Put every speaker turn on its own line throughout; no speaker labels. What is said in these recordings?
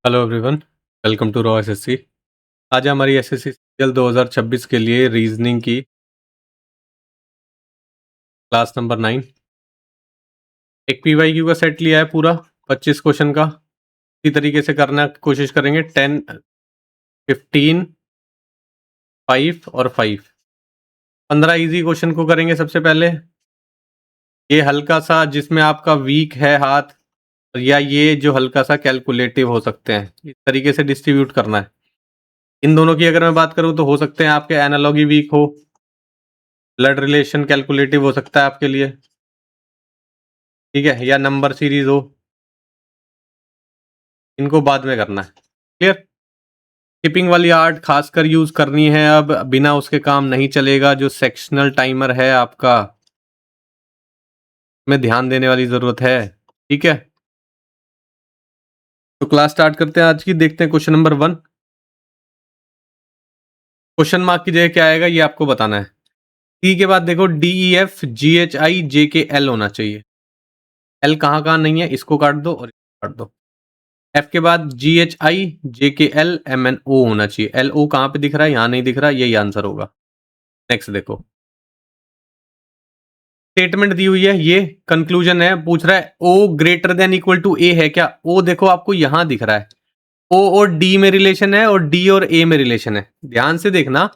Hello everyone, welcome to Raw SSC. आज हमारी SSC CGL 2026 के लिए रीजनिंग की क्लास नंबर 9। एक पीवाईक्यू का सेट लिया है पूरा 25 क्वेश्चन का। इसी तरीके से करना कोशिश करेंगे 10, 15, 5 और 5। 15 इजी क्वेश्चन को करेंगे सबसे पहले। ये हल्का सा जिसमें आपका वीक है हाथ, या ये जो हल्का सा कैलकुलेटिव हो सकते हैं, इस तरीके से डिस्ट्रीब्यूट करना है। इन दोनों की अगर मैं बात करूं तो हो सकते हैं आपके एनालॉगी वीक हो, ब्लड रिलेशन कैलकुलेटिव हो सकता है आपके लिए, ठीक है, या नंबर सीरीज हो। इनको बाद में करना है। क्लियर। स्किपिंग वाली आर्ट खासकर यूज करनी है, अब बिना उसके काम नहीं चलेगा। जो सेक्शनल टाइमर है आपका, में ध्यान देने वाली जरूरत है, ठीक है। तो क्लास स्टार्ट करते हैं आज की। देखते हैं क्वेश्चन नंबर 1। क्वेश्चन मार्क की जगह क्या आएगा ये आपको बताना है। टी के बाद देखो DEF GHI JK L होना चाहिए। L कहाँ कहाँ नहीं है, इसको काट दो और इसको काट दो। F के बाद GHI JKL MNO होना चाहिए। LO कहाँ पे दिख रहा है, यहाँ नहीं दिख रहा, यही आंसर होगा। नेक्स्ट देखो, स्टेटमेंट दी हुई है, ये कंक्लूजन है। पूछ रहा है O greater than equal to A है क्या। O देखो आपको यहां दिख रहा है, O और D में रिलेशन है और D और A में रिलेशन है। ध्यान से देखना,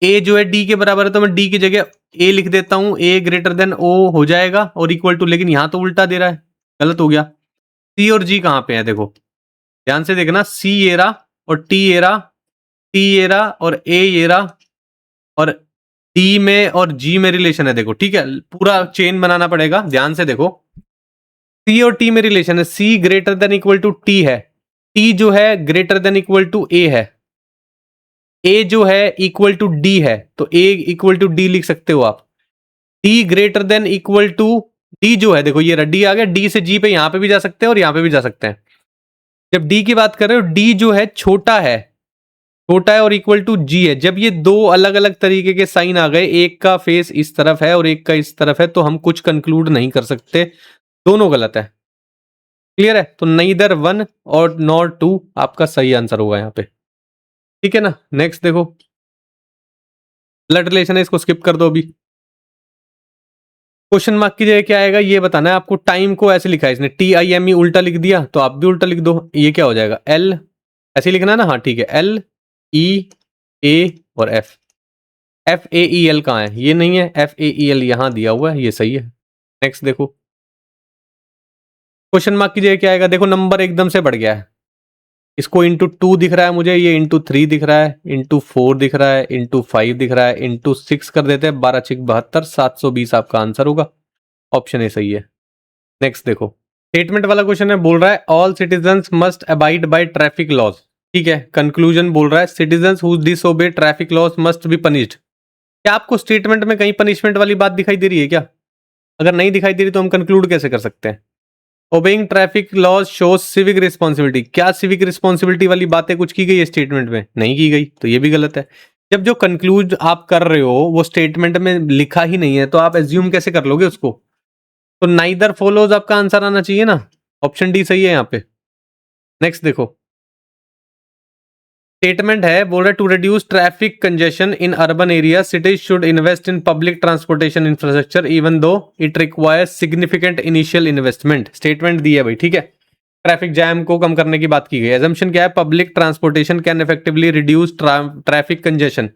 A जो है D के बराबर है तो मैं D की जगह A लिख देता हूं। A ग्रेटर देन O हो जाएगा और इक्वल टू, लेकिन यहां तो उल्टा दे रहा है, गलत हो गया। C और G कहां पे है देखो, ध्यान से देखना। C ये रहा और T ये रहा, T ये रहा और A ये रहा, और डी में और जी में रिलेशन है देखो, ठीक है। पूरा चेन बनाना पड़ेगा, ध्यान से देखो। सी और टी में रिलेशन है, C greater than equal to T है, टी जो है greater than equal to A है, ए जो है इक्वल टू डी है, तो ए इक्वल टू डी लिख सकते हो आप। D greater than equal to D जो है देखो, ये डी आ गया। डी से जी पे यहां पे भी जा सकते हैं और यहां पे भी जा सकते हैं। जब डी की बात कर रहे हो, डी जो है छोटा है, छोटा है और इक्वल टू जी है। जब ये दो अलग अलग तरीके के साइन आ गए, एक का फेस इस तरफ है और एक का इस तरफ है, तो हम कुछ कंक्लूड नहीं कर सकते, दोनों गलत है। क्लियर है। तो नीदर 1 और नॉर 2 आपका सही आंसर होगा यहाँ पे, ठीक है ना। नेक्स्ट देखो, ब्लड रिलेशन है, इसको स्किप कर दो अभी। क्वेश्चन मार्क की जगह क्या आएगा ये बताना है आपको। टाइम को ऐसे लिखा है इसने, TIME उल्टा लिख दिया, तो आप भी उल्टा लिख दो। ये क्या हो जाएगा, L ऐसे लिखना है ना, हाँ ठीक है। LEA और FAEL कहाँ है, ये नहीं है। FAEL यहां दिया हुआ है, ये सही है। नेक्स्ट देखो, क्वेश्चन मार्क की जगह क्या आएगा। देखो नंबर एकदम से बढ़ गया है, इसको इंटू 2 दिख रहा है मुझे, ये इंटू 3 दिख रहा है, इंटू 4 दिख रहा है, इंटू 5 दिख रहा है, इंटू 6 कर देते हैं। 12 6 72, 720 आपका आंसर होगा। ऑप्शन ए सही है। नेक्स्ट देखो, स्टेटमेंट वाला क्वेश्चन है, बोल रहा है all citizens must abide by traffic laws, ठीक है। कंक्लूजन बोल रहा है citizens who disobey traffic laws must be punished. क्या आपको स्टेटमेंट में कहीं पनिशमेंट वाली बात दिखाई दे रही है क्या। अगर नहीं दिखाई दे रही तो हम कंक्लूड कैसे कर सकते हैं। Obeying traffic laws shows civic responsibility, क्या सिविक रिस्पॉन्सिबिलिटी वाली बातें कुछ की गई है स्टेटमेंट में, नहीं की गई, तो ये भी गलत है। जब जो कंक्लूड आप कर रहे हो वो स्टेटमेंट में लिखा ही नहीं है, तो आप एज्यूम कैसे कर लोगे उसको। तो नाइदर फॉलोज आपका आंसर आना चाहिए ना, ऑप्शन डी सही है यहाँ पे। नेक्स्ट देखो, स्टेटमेंट है, बोल रहा है to reduce traffic congestion in urban area cities should invest in public transportation infrastructure even though it requires significant initial investment. Statement दी है भाई, ठीक है। ट्रैफिक जैम को कम करने की बात की गई। एजम्पशन क्या है, public transportation can effectively reduce traffic congestion.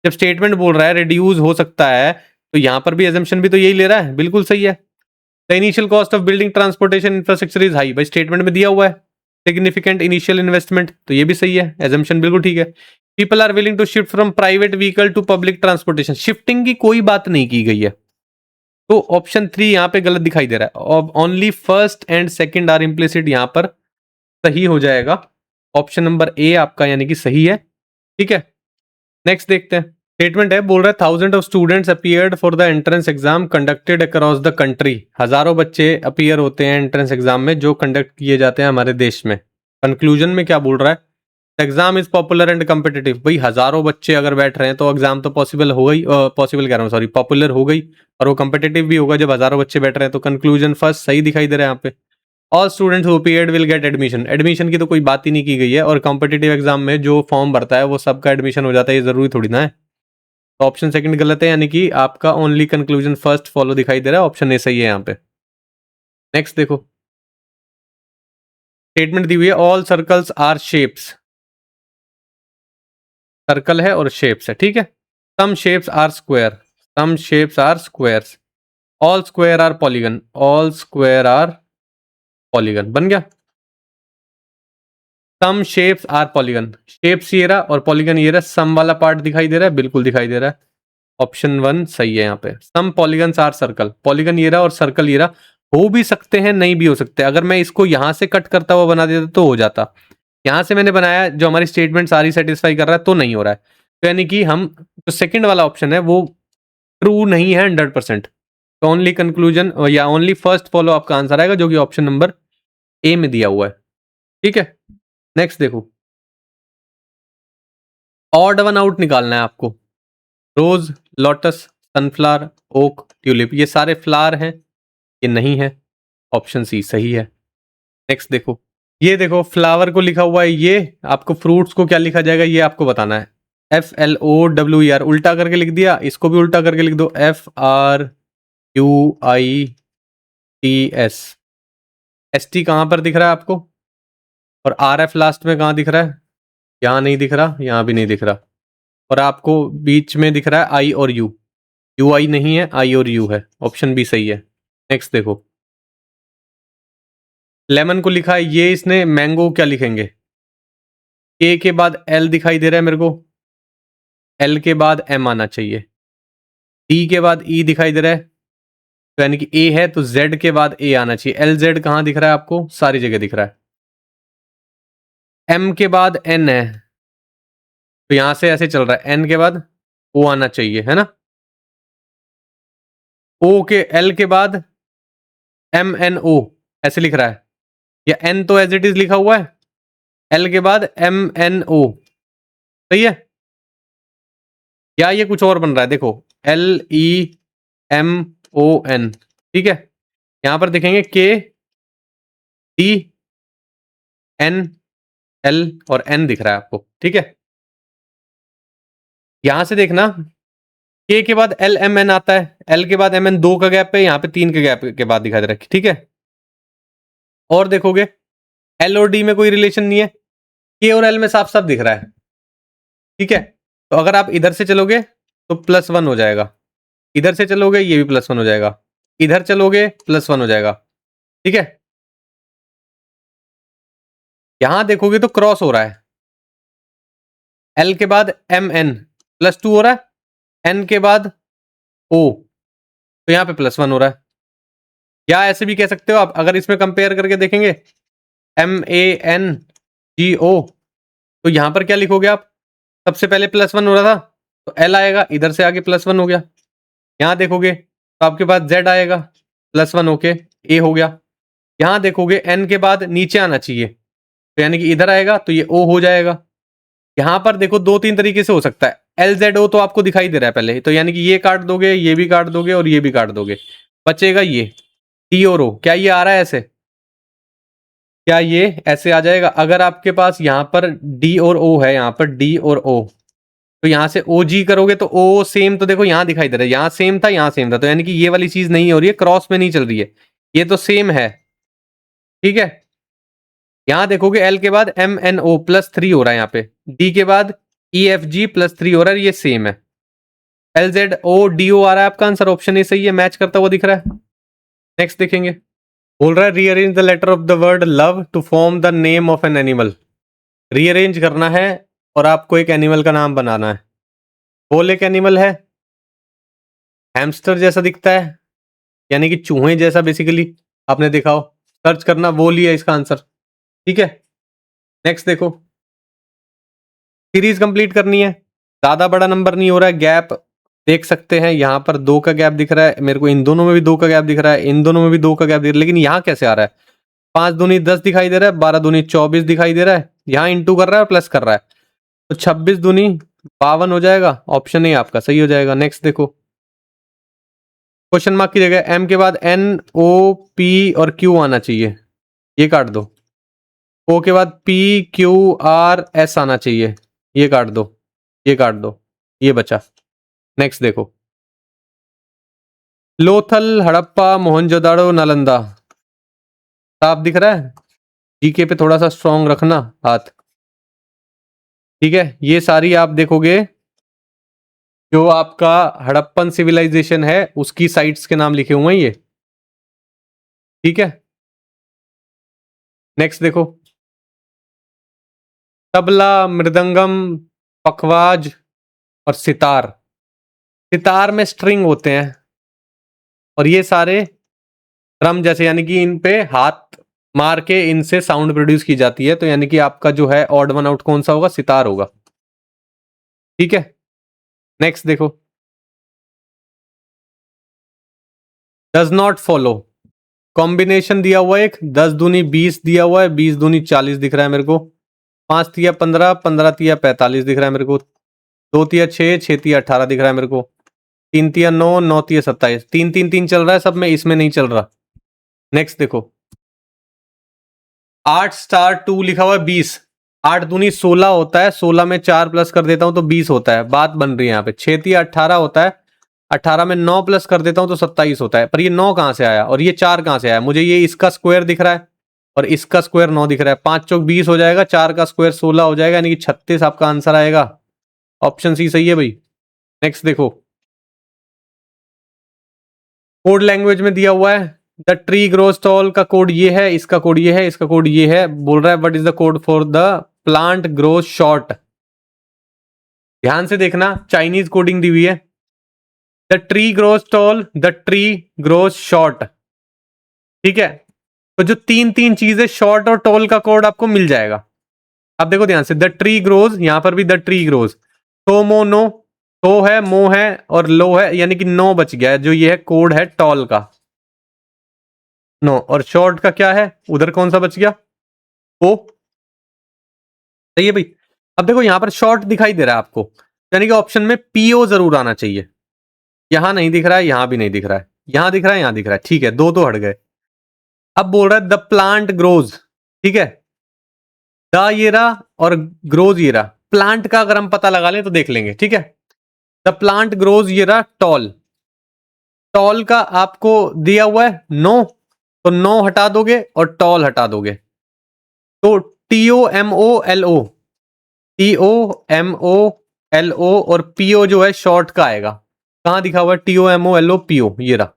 जब स्टेटमेंट बोल रहा है रिड्यूस हो सकता है, तो यहां पर भी एजम्पशन भी तो यही ले रहा है, बिल्कुल सही है। The initial cost of building transportation infrastructure is high, भाई स्टेटमेंट में दिया हुआ है सिग्निफिकेंट इनिशियल इन्वेस्टमेंट, तो ये भी सही है, एजम्पशन बिल्कुल ठीक है। People are willing to shift from private vehicle to public transportation, shifting की कोई बात नहीं की गई है, तो ऑप्शन 3 यहां पे गलत दिखाई दे रहा है। Only first and second are implicit, यहां पर सही हो जाएगा। ऑप्शन नंबर ए आपका यानी कि सही है, ठीक है। नेक्स्ट देखते हैं, स्टेटमेंट है, बोल रहा है thousand of students appeared for the entrance exam conducted across the country. हजारों बच्चे अपीयर होते हैं एंट्रेंस एग्जाम में जो कंडक्ट किए जाते हैं हमारे देश में। कंक्लूजन में क्या बोल रहा है, exam is popular and competitive. भाई हजारों बच्चे अगर बैठ रहे हैं तो एग्जाम तो पॉसिबल हो गई, पॉसिबल कह रहा हूँ सॉरी, पॉपुलर हो गई, और वो कंपिटिटिव भी होगा जब हजारों बच्चे बैठ रहे हैं। तो कंक्लूजन फर्स्ट सही दिखाई दे रहा है यहाँ पे। All students who appeared will get admission. Admission की तो कोई बात ही नहीं की गई है, और कॉम्पिटिटिव एग्जाम में जो फॉर्म भरता है वो सबका एडमिशन हो जाता है, ये जरूरी थोड़ी ना है। तो ऑप्शन सेकंड गलत है, यानी कि आपका ओनली कंक्लूजन फर्स्ट फॉलो दिखाई दे रहा है, ऑप्शन ए सही है यहाँ पे। नेक्स्ट देखो, स्टेटमेंट दी हुई है all circles are shapes. Circle है और शेप्स है, ठीक है। Some shapes are square, some shapes are squares, all square are polygon, all square are polygon, बन गया। Some shapes are polygon, shapes ये रहा और पॉलीगन ये रहा, सम वाला पार्ट दिखाई दे रहा है, बिल्कुल दिखाई दे रहा है, ऑप्शन 1 सही है यहाँ पे। सम पॉलीगन्स आर सर्कल, पॉलीगन ये रहा और सर्कल ये रहा, हो भी सकते हैं नहीं भी हो सकते। अगर मैं इसको यहां से कट करता हुआ बना देता तो हो जाता, यहां से मैंने बनाया जो हमारी स्टेटमेंट सारी सेटिस्फाई कर रहा है तो नहीं हो रहा है, तो यानी कि हम जो सेकंड वाला ऑप्शन है वो ट्रू नहीं है 100%। तो ओनली कंक्लूजन या ओनली फर्स्ट फॉलो आपका आंसर आएगा, जो कि ऑप्शन नंबर ए में दिया हुआ है, ठीक है। नेक्स्ट देखो, ऑड वन आउट निकालना है आपको। रोज, लोटस, सनफ्लावर, ओक, ट्यूलिप, ये सारे फ्लावर हैं, ये नहीं है, ऑप्शन सी सही है। नेक्स्ट देखो, ये देखो फ्लावर को लिखा हुआ है, ये आपको फ्रूट्स को क्या लिखा जाएगा ये आपको बताना है। FLOWER उल्टा करके लिख दिया, इसको भी उल्टा करके लिख दो, FRUITS। ST कहाँ पर दिख रहा है आपको, और RF लास्ट में कहाँ दिख रहा है, यहाँ नहीं दिख रहा, यहाँ भी नहीं दिख रहा, और आपको बीच में दिख रहा है I और U। UI नहीं है, I और U है, ऑप्शन बी सही है। नेक्स्ट देखो, लेमन को लिखा है ये इसने, मैंगो क्या लिखेंगे, के बाद L दिखाई दे रहा है मेरे को, L के बाद M आना चाहिए, D के बाद E दिखाई दे रहा है, तो यानी कि A है तो Z के बाद A आना चाहिए। LZ कहाँ दिख रहा है आपको, सारी जगह दिख रहा है। M के बाद N है, तो यहां से ऐसे चल रहा है, N के बाद O आना चाहिए, है ना। O के L के बाद MNO ऐसे लिख रहा है, या N तो एज इट इज लिखा हुआ है, L के बाद MNO, सही है। या ये कुछ और बन रहा है, देखो LEMON, ठीक है। यहां पर देखेंगे KDNL और N दिख रहा है आपको, ठीक है। यहां से देखना, K के बाद LMN आता है, L के बाद MN 2 का गैप है, यहाँ पे 3 के गैप के बाद दिखा दे रहा है, ठीक है। और देखोगे L और D में कोई रिलेशन नहीं है, K और L में साफ साफ दिख रहा है, ठीक है। तो अगर आप इधर से चलोगे तो +1 हो जाएगा, इधर से चलोगे ये भी +1 हो जाएगा, इधर चलोगे +1 हो जाएगा, ठीक है। यहां देखोगे तो क्रॉस हो रहा है, L के बाद MN +2 हो रहा है, N के बाद O, तो यहां पे +1 हो रहा है। या ऐसे भी कह सकते हो आप, अगर इसमें कंपेयर करके देखेंगे MANGO, तो यहां पर क्या लिखोगे आप, सबसे पहले +1 हो रहा था तो L आएगा, इधर से आगे +1 हो गया। यहां देखोगे तो आपके पास Z आएगा, +1 होके A हो गया। यहां देखोगे N के बाद नीचे आना चाहिए, तो यानी कि इधर आएगा तो ये O हो जाएगा। यहां पर देखो 2-3 तरीके से हो सकता है, LZO तो आपको दिखाई दे रहा है पहले, तो यानी कि ये काट दोगे, ये भी काट दोगे और ये भी काट दोगे, बचेगा ये T और O। क्या ये आ रहा है ऐसे, क्या ये ऐसे आ जाएगा। अगर आपके पास यहाँ पर D और O है, यहाँ पर D और O, तो यहाँ से OG करोगे तो O सेम, तो देखो यहाँ दिखाई दे रहा है, यहाँ सेम था यहाँ सेम था, तो यानी कि ये वाली चीज नहीं हो रही है, क्रॉस में नहीं चल रही है, ये तो सेम है, ठीक है। यहां देखोगे L के बाद MNO +3 हो रहा है, यहाँ पे D के बाद EFG +3 हो रहा है, ये सेम है। LZODO आ रहा है आपका आंसर, ऑप्शन ए सही है, मैच करता हुआ दिख रहा है। नेक्स्ट देखेंगे, बोल रहा है rearrange the letter of the word love to form the name of an animal. Rearrange करना है और आपको एक एनिमल का नाम बनाना है। बोल एक एनिमल है, हैमस्टर जैसा दिखता है, यानी कि चूहे जैसा बेसिकली, आपने देखा हो, सर्च करना, वो लिया इसका आंसर, ठीक है। नेक्स्ट देखो, सीरीज कंप्लीट करनी है, ज्यादा बड़ा नंबर नहीं हो रहा है, गैप देख सकते हैं, यहाँ पर 2 का गैप दिख रहा है मेरे को, इन दोनों में भी 2 का गैप दिख रहा है, इन दोनों में भी 2 का गैप दिख रहा है, लेकिन यहाँ कैसे आ रहा है, 5 दूनी 10 दिखाई दे रहा है, 12 दूनी 24 दिखाई दे रहा है, यहाँ इंटू कर रहा है और प्लस कर रहा है, तो 26 दूनी 52 हो जाएगा, ऑप्शन ए आपका सही हो जाएगा। नेक्स्ट देखो, क्वेश्चन मार्क की जगह M के बाद N O P और Q आना चाहिए, ये काट दो। ओ के बाद P Q R S आना चाहिए, ये काट दो, ये काट दो, ये बचा। नेक्स्ट देखो, लोथल, हड़प्पा, मोहनजोदाड़ो, नालंदा। साफ दिख रहा है? जीके पे थोड़ा सा स्ट्रॉन्ग रखना हाथ, ठीक है। ये सारी आप देखोगे जो आपका हड़प्पन सिविलाइजेशन है उसकी साइट्स के नाम लिखे हुए हैं ये, ठीक है। नेक्स्ट देखो, तबला, मृदंगम, पखवाज और सितार। सितार में स्ट्रिंग होते हैं और ये सारे ड्रम जैसे, यानी कि इन पे हाथ मार के इनसे साउंड प्रोड्यूस की जाती है। तो यानी कि आपका जो है ऑड वन आउट कौन सा होगा? सितार होगा, ठीक है। नेक्स्ट देखो, डज नॉट फॉलो। कॉम्बिनेशन दिया हुआ है एक, 10 दूनी 20 दिया हुआ है, 20 दूनी 40 दिख रहा है मेरे को, 5 तिया 15, 15 तिया 45 दिख रहा है मेरे को, 2 तिया 6, 6 तिया 18 दिख रहा है मेरे को, 3 तिया 9, 9 तिया 27, 3 3 3 चल रहा है सब में, इसमें नहीं चल रहा। नेक्स्ट देखो, 8 स्टार 2 लिखा हुआ है 20, 8 दूनी 16 होता है, 16 में 4 प्लस कर देता हूं तो 20 होता है, बात बन रही है यहाँ पे। 6 तिया 18 होता है, 18 में 9 प्लस कर देता हूं तो 27 होता है। पर ये 9 कहां से आया और ये 4 कहां से आया? मुझे ये इसका स्क्वायर दिख रहा है और इसका स्क्वायर 9 दिख रहा है, 5 चौक 20 हो जाएगा, 4 का स्क्वायर 16 हो जाएगा, यानी कि 36 आपका आंसर आएगा। ऑप्शन सी सही है भाई। नेक्स्ट देखो, कोड लैंग्वेज में दिया हुआ है, द ट्री ग्रोज टॉल का कोड ये है, इसका कोड ये है, इसका कोड ये है। बोल रहा है what is the code for the plant grows short. ध्यान से देखना, चाइनीज कोडिंग दी हुई है। The tree grows tall, the tree grows short, ठीक है। तो जो तीन तीन चीजें शॉर्ट और टॉल का कोड आपको मिल जाएगा। अब देखो ध्यान से, द ट्री ग्रोज, यहां पर भी द ट्री ग्रोज, तो मो नो, तो है, मो है और लो है, यानी कि नो बच गया है। जो ये है कोड है टॉल का, नो। और शॉर्ट का क्या है? उधर कौन सा बच गया? ओ, सही है भाई। अब देखो यहां पर शॉर्ट दिखाई दे रहा है आपको, यानी कि ऑप्शन में पीओ जरूर आना चाहिए। यहां नहीं दिख रहा है, यहां भी नहीं दिख रहा है, यहां दिख रहा है, यहां दिख रहा है, ठीक है, दो तो हट गए। अब बोल रहा है द प्लांट ग्रोज, ठीक है। द ये रहा और ग्रोज ये रहा। प्लांट का अगर हम पता लगा लें तो देख लेंगे, ठीक है। द प्लांट ग्रोज ये रहा टॉल, टॉल का आपको दिया हुआ है नो, तो नो हटा दोगे और टॉल हटा दोगे, तो TOMOLO, TOMOLO और PO जो है शॉर्ट का आएगा। कहां दिखा हुआ है? TOMOLO PO, ये रहा,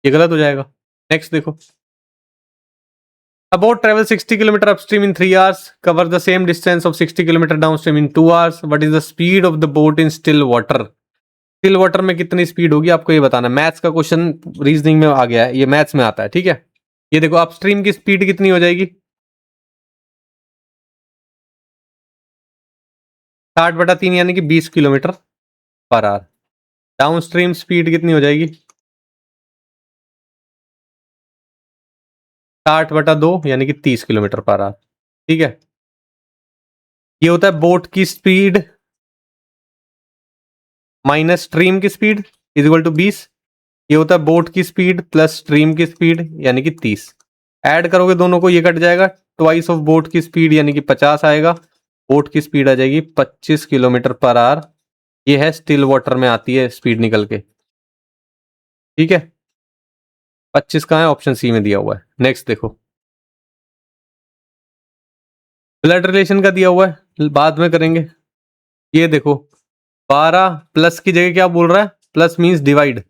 ये गलत हो जाएगा। नेक्स्ट देखो, A boat travels 60 km upstream in 3 hours, cover the same distance of 60 km downstream in 2 hours. What is the speed of the boat in still water? Still water में कितनी speed होगी आपको ये बताना। मैथ्स का question reasoning में आ गया है, ये मैथ्स में आता है, ठीक है। ये देखो अपस्ट्रीम की स्पीड कितनी हो जाएगी? 60/3 यानी कि 20 kilometre per hour. Down stream speed कितनी हो जाएगी? 60/2 यानी कि 30 किलोमीटर पर आवर, ठीक है। ये होता है बोट की स्पीड माइनस स्ट्रीम की स्पीड इज इक्वल टू 20। ये होता है बोट की स्पीड प्लस स्ट्रीम की स्पीड यानी कि 30। ऐड करोगे दोनों को, ये कट जाएगा, ट्वाइस ऑफ बोट की स्पीड यानी कि 50 आएगा। बोट की स्पीड आ जाएगी 25 किलोमीटर पर आवर। ये है स्टिल वाटर में आती है स्पीड निकल के, ठीक है। 25 कहाँ है? ऑप्शन सी में दिया हुआ है। नेक्स्ट देखो, ब्लड रिलेशन का दिया हुआ है, बाद में करेंगे। ये देखो 12 प्लस की जगह क्या बोल रहा है? Plus means divide,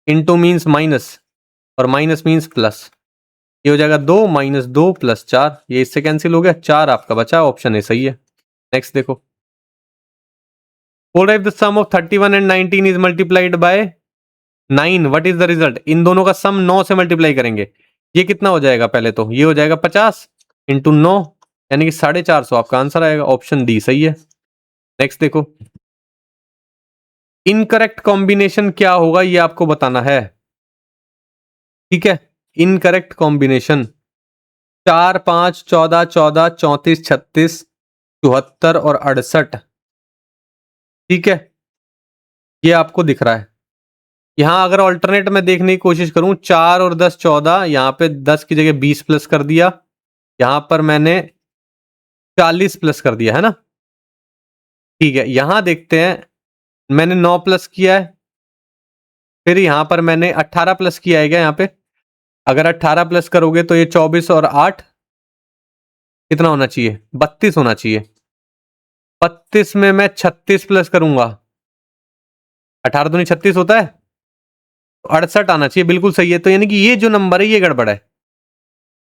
into means minus और माइनस मीन्स प्लस। ये हो जाएगा 2 माइनस 2 प्लस 4, ये इससे कैंसिल हो गया, 4 आपका बचा, ऑप्शन ए सही है। नेक्स्ट देखो, बोल रहा है if the sum of 31 and 19 is multiplied by 9 what is the result. इन दोनों का सम 9 से मल्टीप्लाई करेंगे, ये कितना हो जाएगा? पहले तो ये हो जाएगा 50 इंटू 9 यानी कि 450 आपका आंसर आएगा, ऑप्शन डी सही है। नेक्स्ट देखो, इनकरेक्ट कॉम्बिनेशन क्या होगा ये आपको बताना है, ठीक है। इनकरेक्ट कॉम्बिनेशन 4 5 14 14 34 36 74 और 68, ठीक है। ये आपको दिख रहा है, यहाँ अगर ऑल्टरनेट में देखने की कोशिश करूं, 4 और 10 14, यहाँ पे 10 की जगह 20 प्लस कर दिया, यहाँ पर मैंने 40 प्लस कर दिया, है ना। ठीक है, यहाँ देखते हैं, मैंने 9 प्लस किया है, फिर यहाँ पर मैंने 18 प्लस किया है क्या यहाँ पे। अगर 18 प्लस करोगे तो ये 24 और 8 कितना होना चाहिए, 32 होना चाहिए। 32 में मैं 36 प्लस करूंगा, 18 दूनी 36 होता है, तो 68 आना चाहिए, बिल्कुल सही है। तो यानी कि ये जो नंबर है ये गड़बड़ है,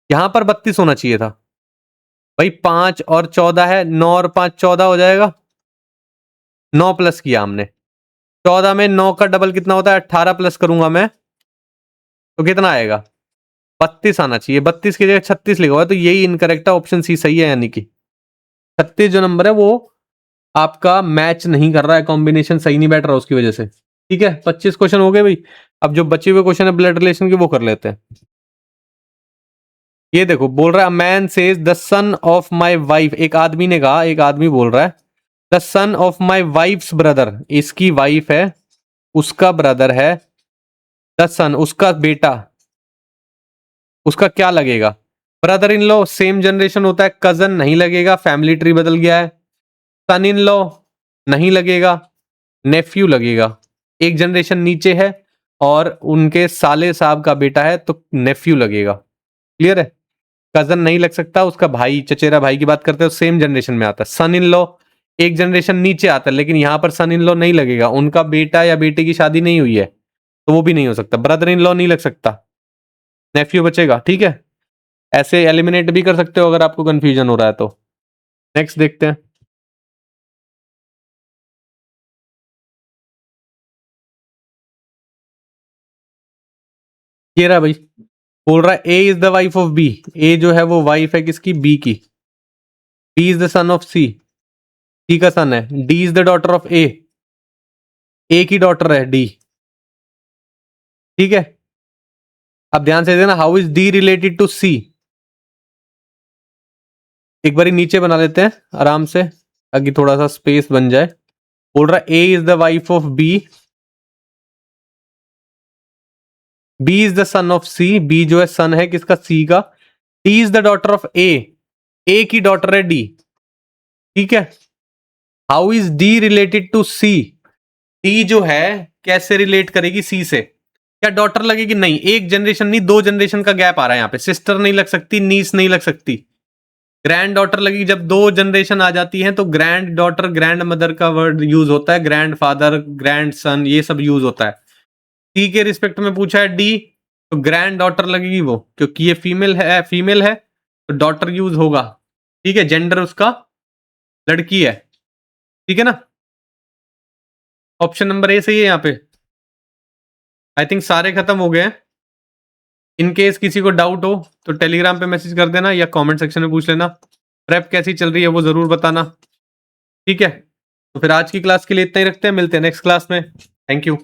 यहां पर 32 होना चाहिए था भाई। 5 और 14 है, 9 और 5 14 हो जाएगा, 9 प्लस किया हमने। 14 में 9 का डबल कितना होता है, 18 प्लस करूंगा मैं तो कितना आएगा, 32 आना चाहिए। 32 की जगह 36 लिखा हुआ है, तो यही इनकरेक्ट है, ऑप्शन सी सही है। यानी कि 36 जो नंबर है वो आपका मैच नहीं कर रहा है, कॉम्बिनेशन सही नहीं बैठ रहा उसकी वजह से। ठीक है, 25 क्वेश्चन हो गए भाई। अब जो बचे हुए क्वेश्चन है ब्लड रिलेशन के वो कर लेते हैं। ये देखो, बोल रहा है man says the son of my wife, एक आदमी ने कहा, एक आदमी बोल रहा है the son of my wife's brother, इसकी वाइफ है, उसका ब्रदर है, द सन उसका बेटा, उसका क्या लगेगा। Brother in law same generation होता है, कजन नहीं लगेगा, फैमिली ट्री बदल गया है। सन इन लॉ नहीं लगेगा, नेफ्यू लगेगा, एक जनरेशन नीचे है, और उनके साले साहब का बेटा है तो नेफ्यू लगेगा। क्लियर है, कजन नहीं लग सकता, उसका भाई, चचेरा भाई की बात करते हैं, सेम जनरेशन में आता है। सन इन लॉ एक जनरेशन नीचे आता है, लेकिन यहां पर सन इन लॉ नहीं लगेगा, उनका बेटा या बेटे की शादी नहीं हुई है तो वो भी नहीं हो सकता। ब्रदर इन लॉ नहीं लग सकता, नेफ्यू बचेगा। ठीक है, ऐसे एलिमिनेट भी कर सकते हो अगर आपको कंफ्यूजन हो रहा है तो। नेक्स्ट देखते हैं। ये रहा भाई, बोल रहा है A is the wife of B, A जो है वो वाइफ है किसकी, बी की। B is the son of C, C का सन है। D is the daughter of A की डॉटर है डी। ठीक है, अब ध्यान से देना, how is D related to C. एक बार नीचे बना लेते हैं आराम से, ताकि थोड़ा सा स्पेस बन जाए। बोल रहा है A is the wife of B, B is the son of C, B जो है सन है किसका, सी का। D is the daughter of A की डॉटर है डी। ठीक है, how is D related to C, D जो है कैसे रिलेट करेगी सी से, क्या डॉटर लगेगी, नहीं, एक जनरेशन नहीं, 2 जनरेशन का गैप आ रहा है यहाँ पे। सिस्टर नहीं लग सकती, नीस नहीं लग सकती, ग्रैंड डॉटर लगेगी। जब 2 जनरेशन आ जाती हैं तो ग्रैंड डॉटर, ग्रैंड मदर का वर्ड यूज होता है, ग्रैंड फादर, ग्रैंड सन, ये सब यूज होता है। सी के रिस्पेक्ट में पूछा है डी, तो ग्रैंड डॉटर लगेगी वो, क्योंकि ये फीमेल है तो डॉटर यूज होगा। ठीक है, जेंडर उसका लड़की है। ठीक है ना, ऑप्शन नंबर ए सही है यहाँ पे। आई थिंक सारे खत्म हो गए हैं। इन केस किसी को डाउट हो तो टेलीग्राम पे मैसेज कर देना या कमेंट सेक्शन में पूछ लेना। प्रेप कैसी चल रही है वो जरूर बताना। ठीक है, तो फिर आज की क्लास के लिए इतना ही रखते हैं, मिलते हैं नेक्स्ट क्लास में। Thank you.